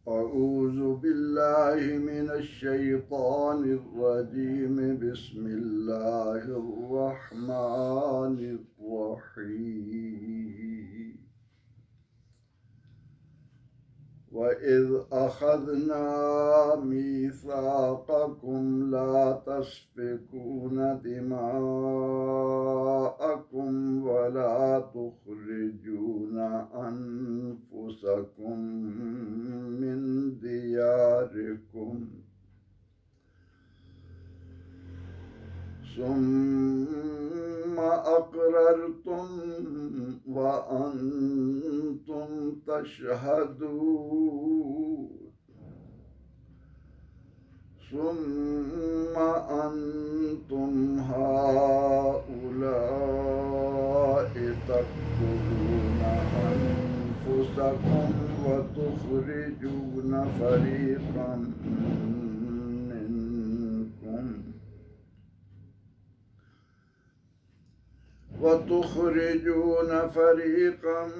अऊज़ु बिल्लाहि मिनश शैतानिर रजीम बिस्मिल्लाहिर रहमानिर रहीम वइज़ अख़ज़ना मीसाक़कुम ला तस्फ़िकूना दिमाअकुम वला तुख़रिजूना अनफुसकुम मिन दियारिकुम सुम्मा अक़ररतुम व अंतुम तशहदून सुम्मा अंतुम हाउलाइ तक़्तुलूना अनफुसकुम व तुख़रिजूना फ़रीक़म मिनकुम वतुख़रिजून फ़रीक़म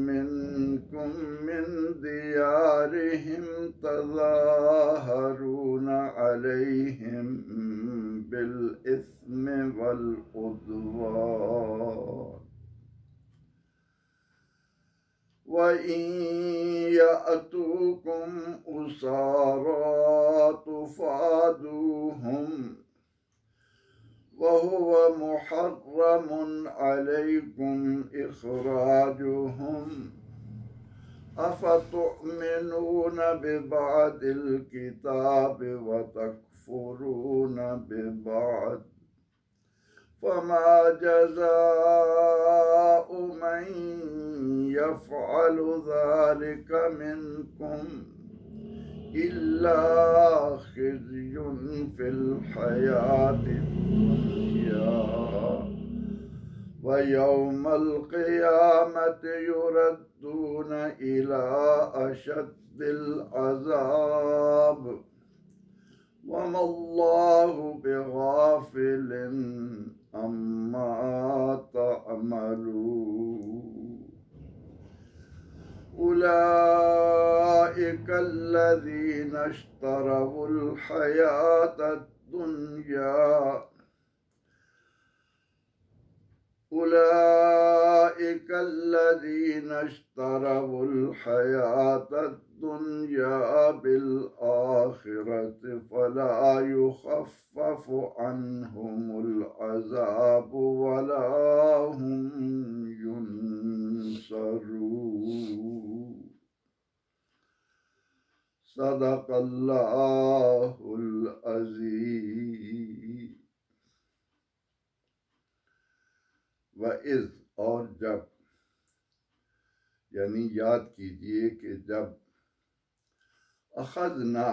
मिनकुम मिन दियारिहिम तज़ाहरून अलैहिम बिल इस्मि वल उद्वान व इन यअतूकुम उसारा तुफ़ादूहुम वहुव मुहर्रमुन अलैकुम इख़राजुहुम अफ़तुअमिनून बिबअदिल किताबि व तकफ़ुरून बिबअद फमा जज़ाउ मन यफ़अलु ज़ालिका मिनकुम इल्ला ख़िज़्युन फ़िल हयातिद दुनिया व यौमल क़ियामति युरद्दून इला अशद्दिल अज़ाब वमल्लाहु बिग़ाफ़िलिन अम्मा तअमलून उलाइकल्लज़ीना इश्तरवुल हयातद दुनिया उलाइकल्लज़ीना इश्तरवुल हयातद दुनिया बिल आखिरति फला युख़फ़फ़ु अन्हुमुल अज़ाबु वला हुम युनसरून सदक़ल्लाहुल अज़ीम। वइज़ और जब, यानी याद कीजिए कि जब अख़ज़ना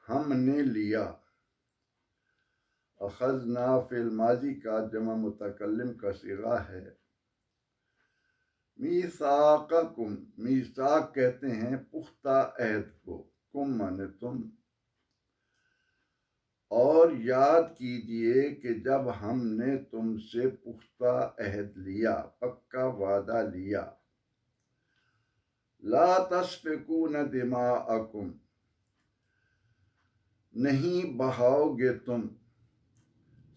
हमने लिया, अख़ज़ना फ़िल माज़ी का जमा मुतकल्लिम का सिगा है। मीसाक़कुम, मीसाक़ कहते हैं पुख्ता अहद को, कुम माने तुम। और याद कीजिए कि जब हमने तुमसे पुख्ता अहद लिया, पक्का वादा लिया। ला तस्फ़िकून दिमाअकुम, नहीं बहाओगे तुम।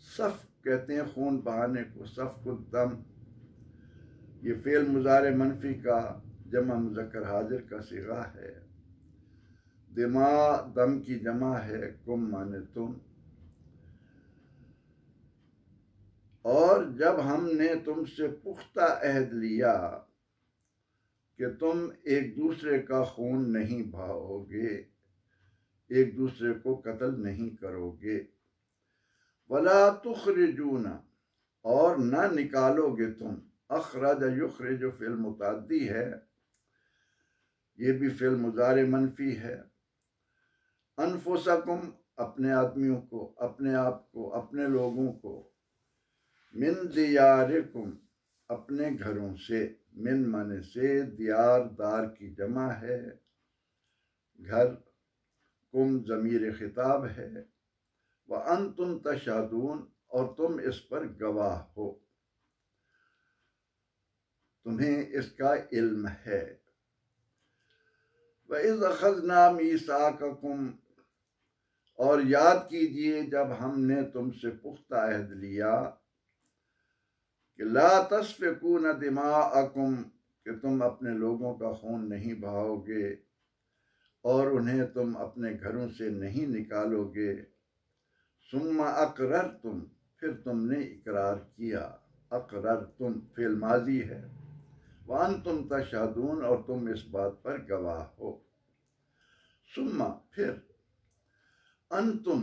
सफ़ कहते हैं खून बहाने को, सफ़कुद दम। ये फ़ेल मुज़ारे मनफ़ी का जमा मुज़क्कर हाजिर का सिगा है। दिमा दम की जमा है, कुम माने तुम। और जब हमने तुमसे पुख्ता अहद लिया कि तुम एक दूसरे का खून नहीं बहाओगे, एक दूसरे को कत्ल नहीं करोगे। वला तुख़रिजूना, और न निकालोगे तुम। अख़रज युख़रिजु फ़िल मुतअद्दी है, ये भी फ़िल मुज़ारे मनफ़ी है। अनफुसकुम, अपने आदमियों को, अपने आप को, अपने लोगों को। मिन दियारिकुम, अपने घरों से। मिन माने से, दियार दार की जमा है, घर। कुम ज़मीर खिताब है। व अंतुम तशहदून, और तुम इस पर गवाह हो, तुम्हें इसका इल्म है। व इज़ अख़ज़ना मीसाक़कुम, और याद कीजिए जब हमने तुमसे पुख्ता अहद लिया कि ला तस्फ़िकून दिमाअकुम, कि तुम अपने लोगों का खून नहीं बहाओगे और उन्हें तुम अपने घरों से नहीं निकालोगे। सुम्मा अक़ररतुम, फिर तुमने इकरार किया। अक़ररतुम फ़िल माज़ी है। व अंतुम तशहदून, और तुम इस बात पर गवाह हो। सुम्मा फिर, अंतुम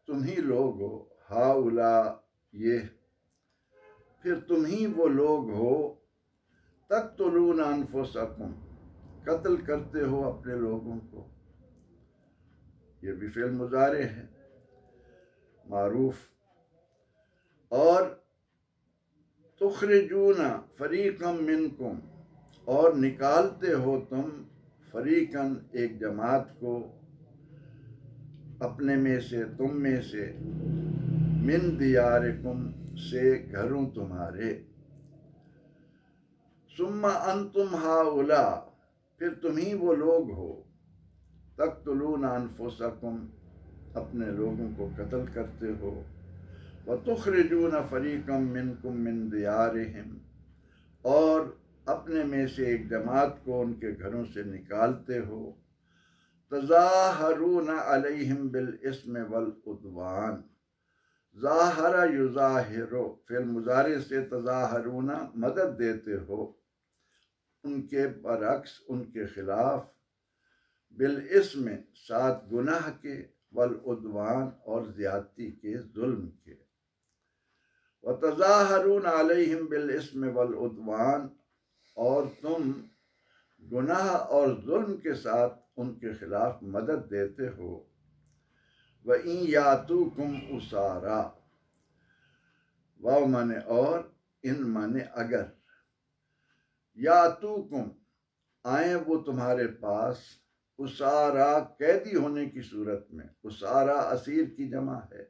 तुम ही लोग हो, हाउला ये, फिर तुम ही वो लोग हो, तक़्तुलून अनफुसकुम, कत्ल करते हो अपने लोगों को। ये भी फ़िल मुज़ारे है मारूफ। और तुखरिजूना फरीक़म मिनकुम, और निकालते हो तुम फरीक़न एक जमात को, अपने में से, तुम में से, मिन दियारिकुम से घरों तुम्हारे। सुम्मा अंतुम हाउला, फिर तुम ही वो लोग हो, तक़्तुलून अनफुसकुम, अपने लोगों को कत्ल करते हो। व तुखरिजून फरीक़म मिनकुम मिन दियारिहिम, और अपने में से एक जमात को उनके घरों से निकालते हो। तज़ाहरून अलैहिम बिल इस्म वल उद्वान, ज़ाहरा युज़ाहिरो, फ़िल मुज़ारे से तज़ाहरूना मदद देते हो उनके बरअक्स, उनके खिलाफ, बिल इस्म साथ गुनाह के, वल उद्वान और ज़्यादती के, जुल्म के। व तज़ाहरून अलैहिम बिल इस्म वल उद्वान, और तुम गुनाह और जुल्म के साथ उनके खिलाफ मदद देते हो। व इन यातूकुम उसारा, वाव माने और, इन माने अगर, यातूकुम आए वो तुम्हारे पास, उसारा कैदी होने की सूरत में, उसारा असीर की जमा है।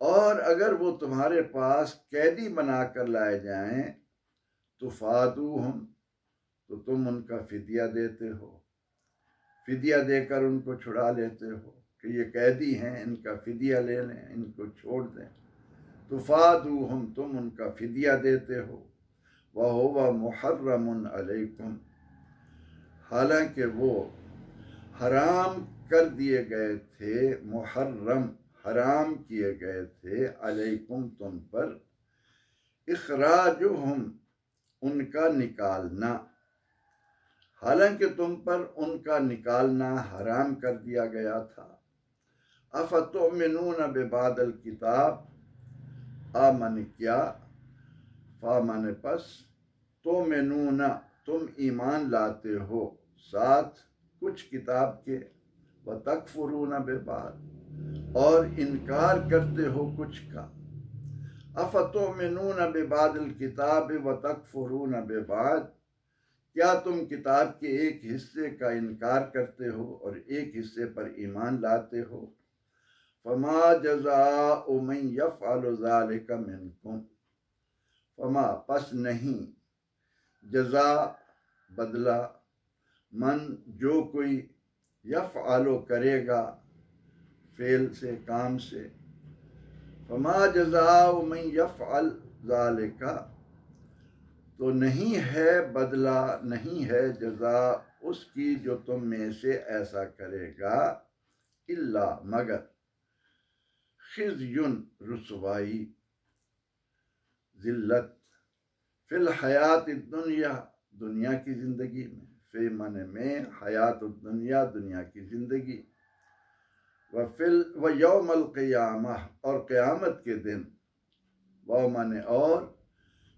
और अगर वो तुम्हारे पास कैदी बनाकर लाए जाएं, तो फादूहुम, तो तुम उनका फिदिया देते हो, फिदिया देकर उनको छुड़ा लेते हो कि ये कैदी हैं, इनका फिदिया ले लें, इनको छोड़ दें। तो फादूहुम, तुम उनका फिदिया देते हो। वह हुवा मुहर्रमुन अलैकुम, हालांकि वो हराम कर दिए गए थे, मुहर्रम हराम किए गए थे, अलैकुम तुम पर, इखराजुहुम उनका निकालना, हालांकि तुम पर उनका निकालना हराम कर दिया गया था। अफतुमिनून बिबादिल किताब, आ माने क्या, फा माने पस, तो मेनूना तुम ईमान लाते हो साथ कुछ किताब के, व तकफुरूना बेबाद, और इनकार करते हो कुछ का। अफतुमिनूना बिबादिल किताब व तकफुरूना बेबाद, क्या तुम किताब के एक हिस्से का इनकार करते हो और एक हिस्से पर ईमान लाते हो। फमा जज़ाउ मन यफ़अलु ज़ालिका मिनकुम, फमा पस नहीं, जज़ा बदला, मन जो कोई, यफ़अलु करेगा, फेल से, काम से, फमा जज़ाउ मन यफ़अल ज़ालिका, तो नहीं है बदला, नहीं है जज़ा उसकी जो तुम में से ऐसा करेगा, इल्ला मगर, खिज़युन रुसवाई, ज़िल्लत, फिल हयात दुनिया, दुनिया की ज़िंदगी में, फे माने में, हयात दुनिया दुनिया की ज़िंदगी, व यौमल क़ियामा, और क़यामत के दिन, व माने और,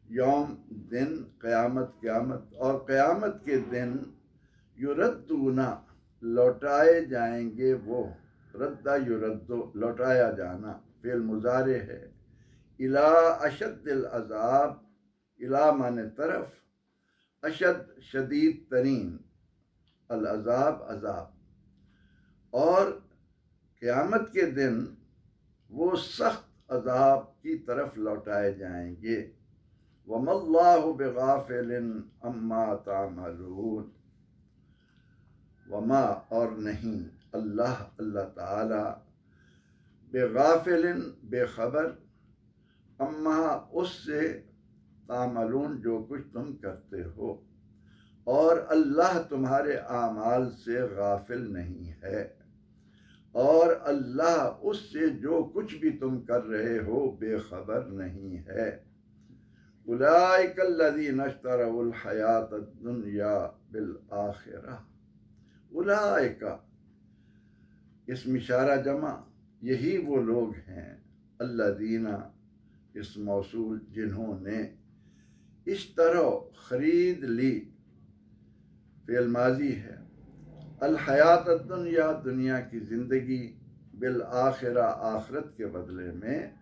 यौम दिन, क़यामत क़यामत, और क़यामत के दिन, युरद्दूना लौटाए जाएंगे वो, रद्दा युरद्दो लौटाया जाना, फ़िल मुज़ारे है, इला अशद्दिल अज़ाब, इला माने तरफ, अशद शदीद तरीन, अल अज़ाब अज़ाब, और क़यामत के दिन वो सख्त अज़ाब की तरफ लौटाए जाएंगे। वमल्लाहु बिगाफिलिन अम्मा तामलून, वमा और नहीं अल्लाह अल्लाह ताला बेगाफिलिन बेखबर अम्मा उससे तामलून जो कुछ तुम करते हो, और अल्लाह तुम्हारे आमाल से गाफिल नहीं है, और अल्लाह उससे जो कुछ भी तुम कर रहे हो बेखबर नहीं है। उलाइकल्लज़ीना इश्तरौल हयातद दुनिया बिल आखिरह, उलाइका इसम इशारा जमा, यही वो लोग हैं, अल्लज़ीना इस मौसूल जिन्होंने, इश्तरौ खरीद ली, फ़िल माज़ी है, अल हयात दुनिया दुनिया की ज़िंदगी, बिल आखिरा आखरत के बदले में,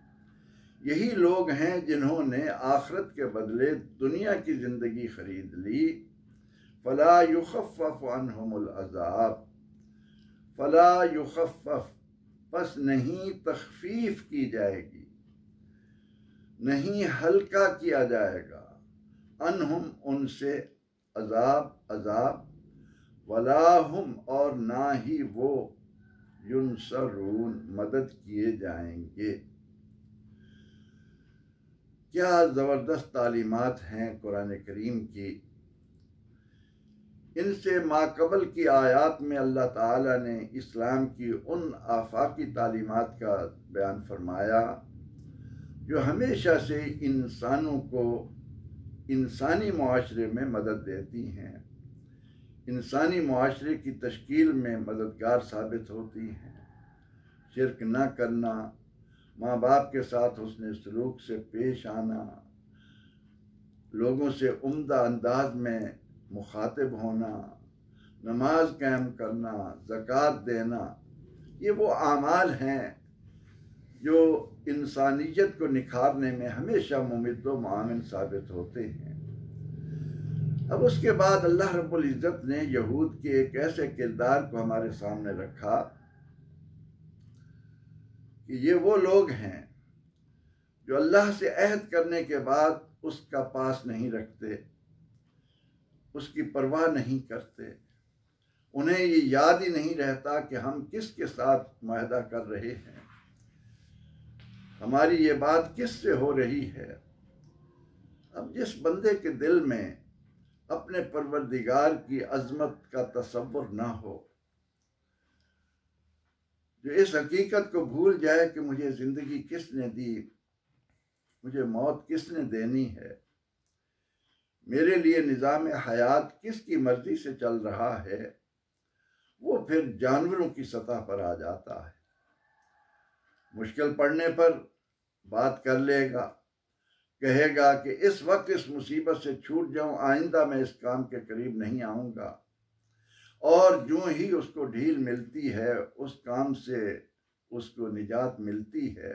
यही लोग हैं जिन्होंने आखरत के बदले दुनिया की ज़िंदगी खरीद ली। फला युखफ़फ़ अन्हुमुल अज़ाब, फला युखफ़फ़ बस नहीं तख़फ़ीफ़ की जाएगी, नहीं हल्का किया जाएगा, अनहुम उनसे, अज़ाब अज़ाब, वला हुम और ना ही वो, युनसरून मदद किए जाएंगे। क्या ज़बरदस्त तालीमात हैं कुरान करीम की। इनसे माक़बल की आयात में अल्लाह ताला ने इस्लाम की उन आफाकी तालीमात का बयान फरमाया जो हमेशा से इंसानों को इंसानी मुआशरे में मदद देती हैं, इंसानी मुआशरे की तश्कील में मददगार साबित होती हैं। शिरक न करना, माँ बाप के साथ हुस्न सलूक से पेश आना, लोगों से उम्दा अंदाज में मुखातिब होना, नमाज कायम करना, ज़कात देना, ये वो आमाल हैं जो इंसानियत को निखारने में हमेशा मुमिद व मुआमिन साबित होते हैं। अब उसके बाद अल्लाह रब्बुल इज़्ज़त ने यहूद के एक ऐसे किरदार को हमारे सामने रखा कि ये वो लोग हैं जो अल्लाह से अहद करने के बाद उसका पास नहीं रखते, उसकी परवाह नहीं करते, उन्हें ये याद ही नहीं रहता कि हम किसके साथ मुआहदा कर रहे हैं, हमारी ये बात किससे हो रही है। अब जिस बंदे के दिल में अपने परवरदिगार की अजमत का तसव्वुर ना हो, जो इस हकीकत को भूल जाए कि मुझे ज़िंदगी किसने दी, मुझे मौत किसने देनी है, मेरे लिए निज़ाम हयात किसकी मर्जी से चल रहा है, वो फिर जानवरों की सतह पर आ जाता है। मुश्किल पड़ने पर बात कर लेगा, कहेगा कि इस वक्त इस मुसीबत से छूट जाऊं, आइंदा मैं इस काम के करीब नहीं आऊँगा, और जो ही उसको ढील मिलती है, उस काम से उसको निजात मिलती है,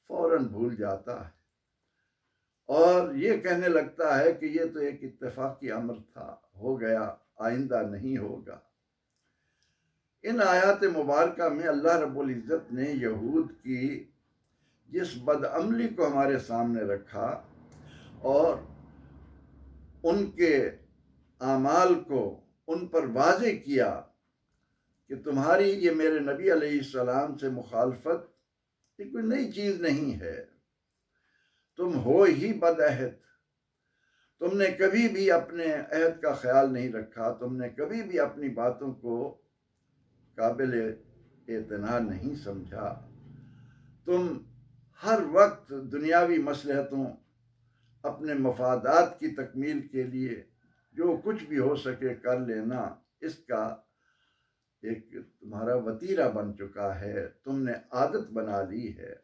फौरन भूल जाता है और ये कहने लगता है कि ये तो एक इत्तेफाकी अमर था, हो गया, आइंदा नहीं होगा। इन आयात मुबारका में अल्लाह रब्बुल इज़्ज़त ने यहूद की जिस बदअमली को हमारे सामने रखा और उनके आमाल को उन पर वाज़े किया कि तुम्हारी ये मेरे नबी अलैहिस्सलाम से मुखालफत ये कोई नई चीज़ नहीं है, तुम हो ही बदअहद, तुमने कभी भी अपने अहद का ख्याल नहीं रखा, तुमने कभी भी अपनी बातों को काबिल एतना नहीं समझा, तुम हर वक्त दुनियावी मसलहतों, अपने मफादात की तकमील के लिए जो कुछ भी हो सके कर लेना, इसका एक तुम्हारा वतीरा बन चुका है, तुमने आदत बना ली है।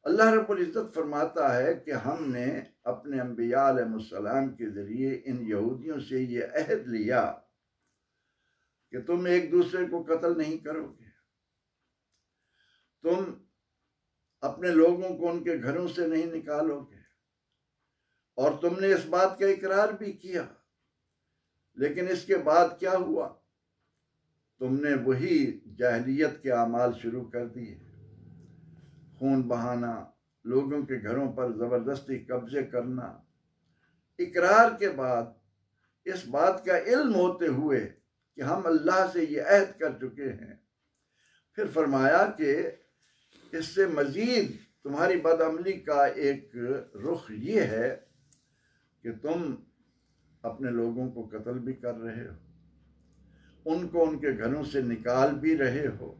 अल्लाह रब्बुल इज़्ज़त फरमाता है कि हमने अपने अंबिया अलैहिस्सलाम के ज़रिए इन यहूदियों से ये अहद लिया कि तुम एक दूसरे को कत्ल नहीं करोगे, तुम अपने लोगों को उनके घरों से नहीं निकालोगे, और तुमने इस बात का इकरार भी किया। लेकिन इसके बाद क्या हुआ? तुमने वही जाहिलियत के अमाल शुरू कर दिए, खून बहाना, लोगों के घरों पर ज़बरदस्ती कब्जे करना। इकरार के बाद इस बात का इल्म होते हुए कि हम अल्लाह से ये अहद कर चुके हैं। फिर फरमाया कि इससे मज़ीद तुम्हारी बदअमली का एक रुख ये है कि तुम अपने लोगों को कत्ल भी कर रहे हो, उनको उनके घरों से निकाल भी रहे हो,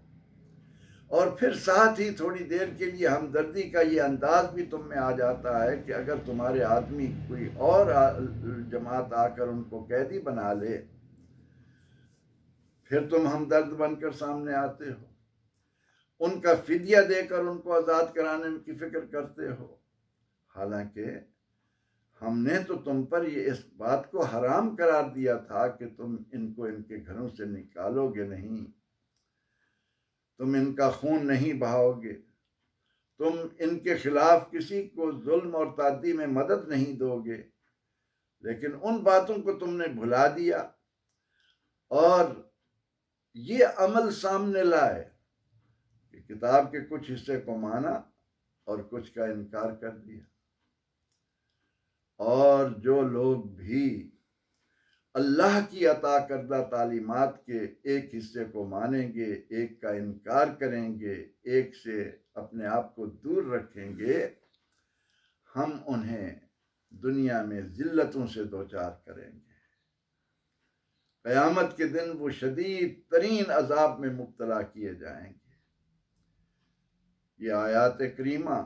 और फिर साथ ही थोड़ी देर के लिए हमदर्दी का ये अंदाज भी तुम में आ जाता है कि अगर तुम्हारे आदमी कोई और जमात आकर उनको कैदी बना ले, फिर तुम हमदर्द बनकर सामने आते हो, उनका फिदिया देकर उनको आज़ाद कराने की फिक्र करते हो। हालांकि हमने तो तुम पर ये इस बात को हराम करार दिया था कि तुम इनको इनके घरों से निकालोगे नहीं, तुम इनका खून नहीं बहाओगे, तुम इनके खिलाफ किसी को जुल्म और तादी में मदद नहीं दोगे। लेकिन उन बातों को तुमने भुला दिया और ये अमल सामने लाए कि किताब के कुछ हिस्से को माना और कुछ का इनकार कर दिया। और जो लोग भी अल्लाह की अता करदा तालीमात के एक हिस्से को मानेंगे, एक का इनकार करेंगे, एक से अपने आप को दूर रखेंगे, हम उन्हें दुनिया में जिल्लतों से दोचार करेंगे। क़यामत के दिन वो शदीद तरीन अजाब में मुब्तला किए जाएंगे। ये आयात करीमा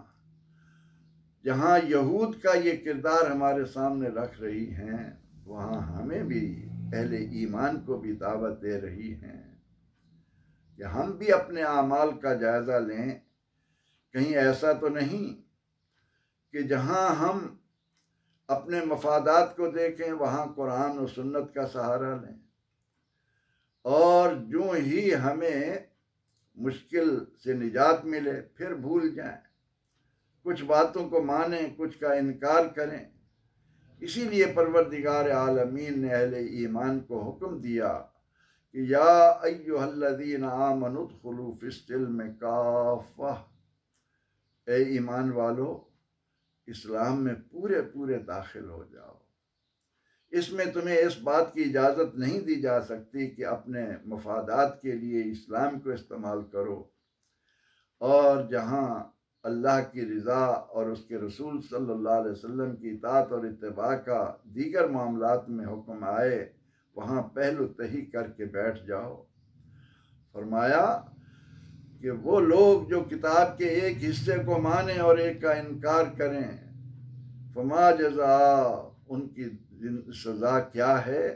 जहाँ यहूद का ये किरदार हमारे सामने रख रही हैं, वहाँ हमें भी अहले ईमान को भी दावत दे रही हैं कि हम भी अपने आमाल का जायज़ा लें। कहीं ऐसा तो नहीं कि जहाँ हम अपने मफादात को देखें वहाँ कुरान और सुन्नत का सहारा लें, और जो ही हमें मुश्किल से निजात मिले फिर भूल जाएं, कुछ बातों को मानें, कुछ का इनकार करें। इसीलिए परवरदिगार आलमीन ने अहले ईमान को हुक्म दिया कि या अय्युहल्लज़ीना आमनु उदखुलू फिस्सिल्मि काफ़ा, ए ईमान वालो इस्लाम में पूरे पूरे दाखिल हो जाओ। इसमें तुम्हें इस बात की इजाज़त नहीं दी जा सकती कि अपने मफादात के लिए इस्लाम को इस्तेमाल करो, और जहाँ अल्लाह की रज़ा और उसके रसूल सल्लल्लाहु अलैहि वसल्लम की इताअत और इत्तिबा का दीगर मामलात में हुक्म आए वहाँ पहलू तही करके बैठ जाओ। फरमाया कि वो लोग जो किताब के एक हिस्से को माने और एक का इनकार करें, फमा जज़ा, उनकी सज़ा क्या है?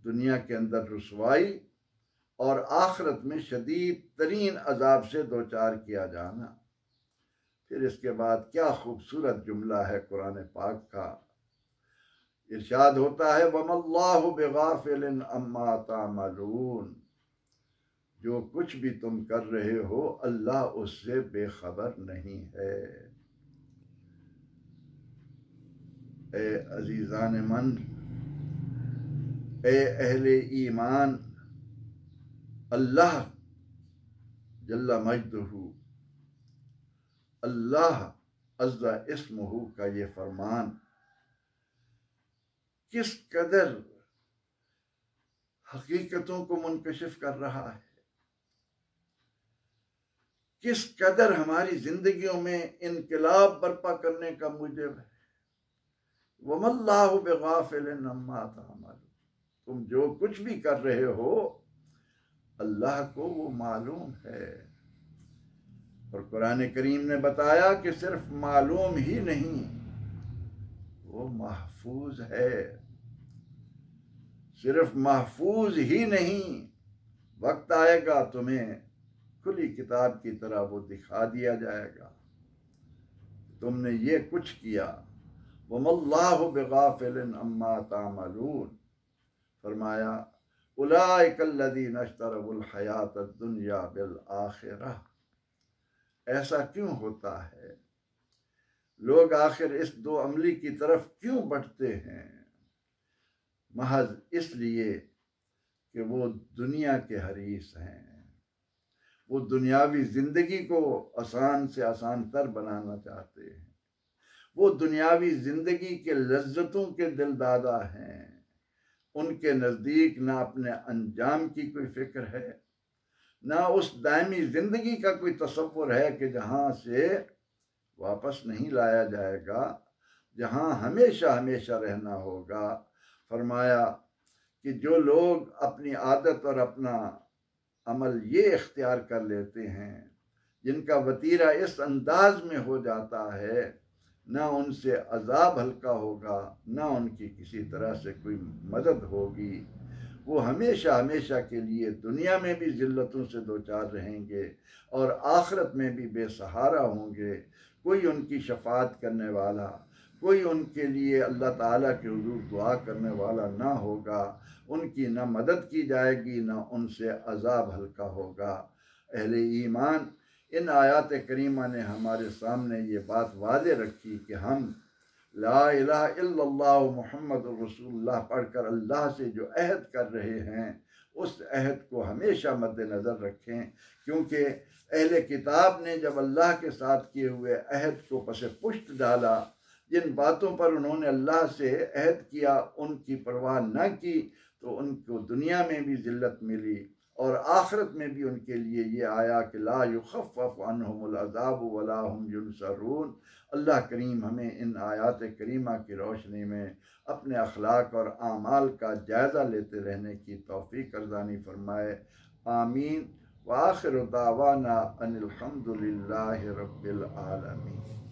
दुनिया के अंदर रुसवाई और आखिरत में शदीद तरीन अजाब से दो चार किया जाना। फिर इसके बाद क्या खूबसूरत जुमला है कुरान पाक का। इरशाद होता है वमल्लाहु बिगाफिलिन अम्मा तामलून, जो कुछ भी तुम कर रहे हो अल्लाह उससे बेखबर नहीं है। ए अजीज़ान मन, ए अहले ईमान, अल्लाह जल्ला मजदहू, अल्लाह अज़्ज़ा इस्मुहू का ये फरमान किस कदर हकीकतों को मुनकशिफ कर रहा है, किस कदर हमारी जिंदगियों में इनकलाब बर्पा करने का मूजिब है। वमल्लाहु बिगाफिलिन अम्मा तामलून, तुम जो कुछ भी कर रहे हो अल्लाह को वो मालूम है। और कुरान करीम ने बताया कि सिर्फ मालूम ही नहीं, वो महफूज है। सिर्फ महफूज ही नहीं, वक्त आएगा तुम्हें खुली किताब की तरह वो दिखा दिया जाएगा तुमने ये कुछ किया। वमल्लाहु बिगाफिलिन अम्मा तामलून, फरमाया उलाइकल्लज़ीना इश्तरवुल हयातद दुनिया बिल आखिरह। ऐसा क्यों होता है? लोग आखिर इस दो अमली की तरफ क्यों बढ़ते हैं? महज इसलिए कि वो दुनिया के हरीस हैं, वो दुनियावी जिंदगी को आसान से आसान तर बनाना चाहते हैं, वो दुनियावी जिंदगी के लज्जतों के दिलदादा हैं, उनके नज़दीक ना अपने अंजाम की कोई फिक्र है, ना उस दायमी ज़िंदगी का कोई तसव्वुर है कि जहाँ से वापस नहीं लाया जाएगा, जहाँ हमेशा हमेशा रहना होगा। फरमाया कि जो लोग अपनी आदत और अपना अमल ये इख्तियार कर लेते हैं, जिनका वतीरा इस अंदाज में हो जाता है, ना उनसे अजाब हल्का होगा, ना उनकी किसी तरह से कोई मदद होगी। वो हमेशा हमेशा के लिए दुनिया में भी ज़िल्लतों से दो चार रहेंगे और आखिरत में भी बेसहारा होंगे। कोई उनकी शफाअत करने वाला, कोई उनके लिए अल्लाह ताला के हुजूर दुआ करने वाला ना होगा। उनकी ना मदद की जाएगी, ना उनसे अजाब हल्का होगा। अहले ईमान, इन आयात करीमा ने हमारे सामने ये बात वाज़े रखी कि हम ला इलाहा इल्लल्लाह मुहम्मदुर रसूलुल्लाह पढ़कर अल्लाह से जो अहद कर रहे हैं, उस अहद को हमेशा मद्देनज़र रखें, क्योंकि अहले किताब ने जब अल्लाह के साथ किए हुए अहद को पसे पुष्ट डाला, जिन बातों पर उन्होंने अल्लाह से अहद किया उनकी परवाह न की, तो उनको दुनिया में भी ज़िल्लत मिली और आखिरत में भी उनके लिए ये आया कि ला युखफ़फ़ अन्हुमुल अज़ाबु वला हुम युनसरून। अल्लाह करीम हमें इन आयात करीमा की रोशनी में अपने अखलाक और आमाल का जायज़ा लेते रहने की तौफ़ीक़ अर्ज़ानी फ़रमाए। आमीन। व आखिरु दावाना अनिल हम्दुलिल्लाहि रब्बिल आलमीन।